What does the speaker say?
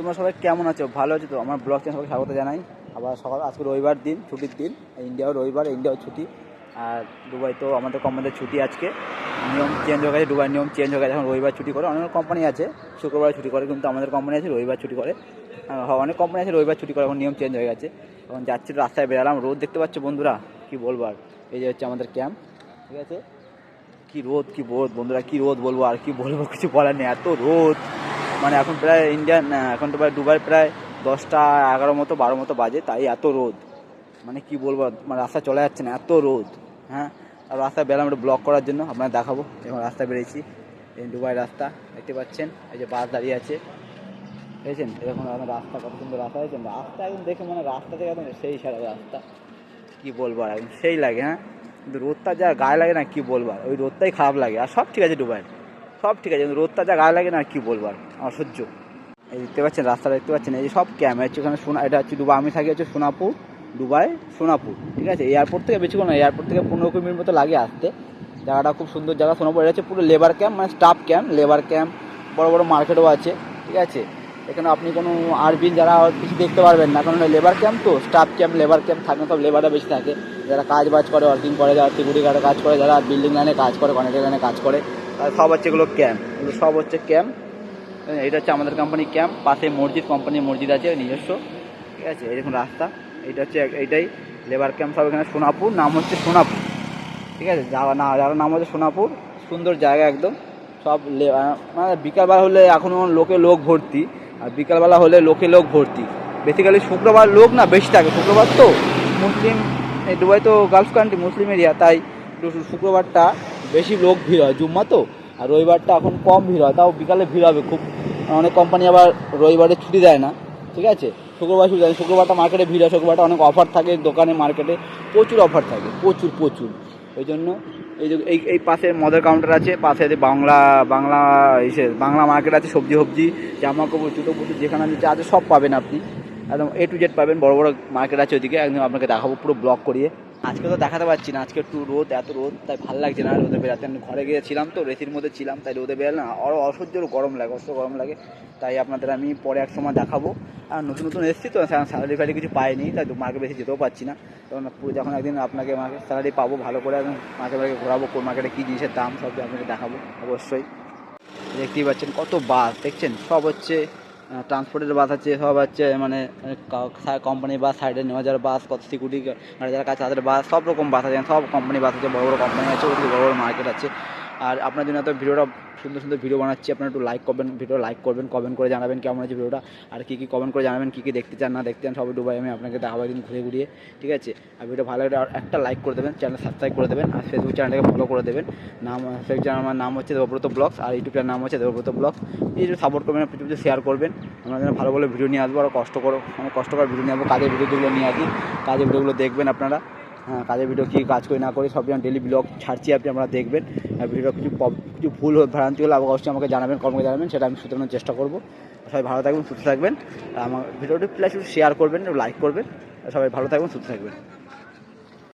তোমরা সবাই কেমন আছো? ভালো আছো তো? আমার ব্লগ চ্যানেল সবাই স্বাগত জানাই। আবার সকাল আজকে রবিবার দিন, ছুটির দিন। ইন্ডিয়াও রবিবার, ইন্ডিয়াও ছুটি। আর দুবাই তো আমাদের কোম্পানিতে ছুটি আজকে। নিয়ম চেঞ্জ হয়ে গেছে, দুবাই নিয়ম চেঞ্জ হয়ে গেছে। এখন রবিবার ছুটি করে। অনেক কোম্পানি আছে শুক্রবার ছুটি করে, কিন্তু আমাদের কোম্পানি আছে রবিবার ছুটি করে। অনেক কোম্পানি আছে রবিবার ছুটি করে, এখন নিয়ম চেঞ্জ হয়ে গেছে। এখন যাচ্ছি রাস্তায় বেরালাম, রোদ দেখতে পাচ্ছ বন্ধুরা, কি বলবো আর। এই যে হচ্ছে আমাদের ক্যাম্প, ঠিক আছে। কি রোদ, কি রোদ বন্ধুরা, কি রোদ বলবো আর, কি বলবো কিছু বলার নেই, এত রোদ। মানে এখন প্রায় এখন তো প্রায় দুবাই প্রায় 10টা 11 মতো 12 মতো বাজে, তাই এত রোদ। মানে কি বলবো, মানে রাস্তা চলে যাচ্ছে না, এত রোদ। হ্যাঁ, আর রাস্তায় বেরোলাম একটু ব্লগ করার জন্য, আপনাদের দেখাবো। এখন রাস্তায় বেরিয়েছি, এই দুবাই রাস্তা দেখতে পাচ্ছেন। এই যে বাস দাঁড়িয়ে আছে, দেখেছেন। এরকম রাস্তা, কত সুন্দর রাস্তা হয়েছে। রাস্তা একদম দেখে মানে রাস্তা থেকে একদম সেই সারা রাস্তা, কি বলবো আর, একদম সেই লাগে। হ্যাঁ, কিন্তু রোদটা যা গায়ে লাগে না, কি বলবো আর, ওই রোদটাই খারাপ লাগে। আর সব ঠিক আছে দুবাইয়ের, সব ঠিক আছে, কিন্তু রোদটা যা গায়ে লাগে না, কি বলবো আর, আমার সহ্য। এই দেখতে পাচ্ছেন রাস্তাটা, দেখতে পাচ্ছেন। এই যে সব ক্যাম্প হচ্ছে ওখানে, এটা হচ্ছে দুবাই। আমি থাকি হচ্ছে সোনাপুর, দুবাই সোনাপুর, ঠিক আছে। এয়ারপোর্ট থেকে বেশিক্ষণ না, এয়ারপোর্ট থেকে 15-20 মিনিট মতো লাগে আসতে। জায়গাটা খুব সুন্দর জায়গা সোনাপুর। এটা হচ্ছে পুরো লেবার ক্যাম্প, মানে স্টাফ ক্যাম্প, লেবার ক্যাম্প। বড় বড় মার্কেটও আছে, ঠিক আছে। এখানে আপনি কোনো আরবিন যারা কিছু দেখতে পারবেন না, কারণ লেবার ক্যাম্প তো, স্টাফ ক্যাম্প, লেবার ক্যাম্প থাকে, সব লেবাররা বেশি থাকে। যারা কাজ বাজ করে, ওয়ার্কিং করে, যারা সিকিউরিটি গার্ডে কাজ করে, যারা বিল্ডিং লাইনে কাজ করে, কন্ট্রাক্টর লাইনে কাজ করে, সব হচ্ছে এগুলো ক্যাম্প, এগুলো সব হচ্ছে ক্যাম্প। এটা হচ্ছে আমাদের কোম্পানি ক্যাম্প। পাশে মসজিদ, কোম্পানির মসজিদ আছে নিজস্ব, ঠিক আছে। এই দেখুন রাস্তা, এইটা হচ্ছে এইটাই লেবার ক্যাম্প। সব এখানে সোনাপুর, নাম হচ্ছে সোনাপুর, ঠিক আছে। যারা নাম হচ্ছে সোনাপুর, সুন্দর জায়গা একদম। সব মানে বিকালবেলা হলে এখনও লোক ভর্তি, আর বিকালবেলা হলে লোক ভর্তি। বেসিক্যালি শুক্রবার লোক না বেশি থাকে, শুক্রবার তো মুসলিম, এই দুবাই তো গালফ কান্ট্রি, মুসলিম এরিয়া, তাই শুক্রবারটা বেশি লোক ভিড় হয়, জুম্মা তো। আর রবিবারটা এখন কম ভিড় হয়, তাও বিকালে ভিড় হবে খুব। অনেক কোম্পানি আবার রবিবারে ছুটি দেয় না, ঠিক আছে। শুক্রবার ছুটি দেয়, শুক্রবারটা মার্কেটে ভিড় হয়, শুক্রবারটা অনেক অফার থাকে দোকানে, মার্কেটে প্রচুর অফার থাকে, প্রচুর। ওই জন্য এই যে এই পাশে মদের কাউন্টার আছে, পাশে বাংলা মার্কেট আছে, সবজি জামা কাপড়, জুতো পুতো যেখানে যা আছে সব পাবেন আপনি, একদম A to Z পাবেন। বড় মার্কেট আছে ওইদিকে, একদম আপনাকে দেখাবো পুরো ব্লগ করিয়ে। আজকে তো দেখাতে পারছি না, আজকে একটু রোদ, এত রোদ, তাই ভালো লাগছে না রোদে বেরাতে। আমি ঘরে গিয়েছিলাম তো, রেসির মধ্যে ছিলাম, তাই রোদে বেরালে না আরও অসহ্য গরম লাগে। তাই আপনাদের আমি পরে এক সময় দেখাবো। আর নতুন এসেছি তো, স্যালারি কিছু পাইনি, তাই মার্কেট বেশি যেতেও পারছি না। তখন যখন একদিন আপনাকে স্যালারি পাবো, ভালো করে একদম মার্কেটে ঘোরাবো, কোন মার্কেটে কী জিনিসের দাম সব আপনাকে দেখাবো অবশ্যই। দেখতেই পাচ্ছেন কত বাস, দেখছেন সব হচ্ছে ট্রান্সপোর্টের বাস আছে, সব হচ্ছে মানে কোম্পানির বাস, সাইডে নেওয়া যাওয়ার বাস, কত সিকিউরিটি গার্ড যারা কাছে তাদের বাস, সব রকম বাস আছে, সব কোম্পানি বাস আছে, বড় কোম্পানি আছে, ওদিকে বড় মার্কেট আছে। আর আপনার জন্য এত ভিডিওটা সুন্দর ভিডিও বানাচ্ছি, আপনারা একটু লাইক করবেন, কমেন্ট করে জানাবেন কেমন আছে ভিডিওটা। আর কী কমেন্ট করে জানাবেন, কী দেখতে চান না দেখতে চান, সবই দুবাই আমি আপনাকে দেখাবো একদিন ঘুরিয়ে, ঠিক আছে। আর ভিডিও ভালো লাগলে একটা লাইক করে দেবেন, চ্যানেল সাবস্ক্রাইব করে দেবেন, আর ফেসবুক চ্যানেলটাকে ফলো করে দেবেন। ফেসবুক চ্যানেল আমার নাম হচ্ছে দেবব্রত ব্লগস, আর ইউটিউব চ্যানেল নাম হচ্ছে দেবব্রত ব্লগস। এই যে সাপোর্ট করবেন, কিছু শেয়ার করবেন। আমরা যেন ভালো ভিডিও নিয়ে আসবো, আর অনেক কষ্টকর ভিডিও নিয়ে আসবো, কাজের ভিডিওগুলো নিয়ে আসি, কাজের ভিডিওগুলো দেখবেন আপনারা। হ্যাঁ, কাজের ভিডিও কী কাজ করি না করি সব যেন ডেলি ব্লগ ছাড়ছি, আপনারা দেখবেন। আর ভিডিও কিছু ভুল ভ্রান্তি হলে অবশ্যই আমাকে জানাবেন, কমেন্টে জানাবেন, সেটা আমি শুধরানোর চেষ্টা করবো। সবাই ভালো থাকবেন, সুস্থ থাকবেন। আর আমার ভিডিওটি প্লাস একটু শেয়ার করবেন, একটু লাইক করবেন। সবাই ভালো থাকবেন, সুস্থ থাকবেন।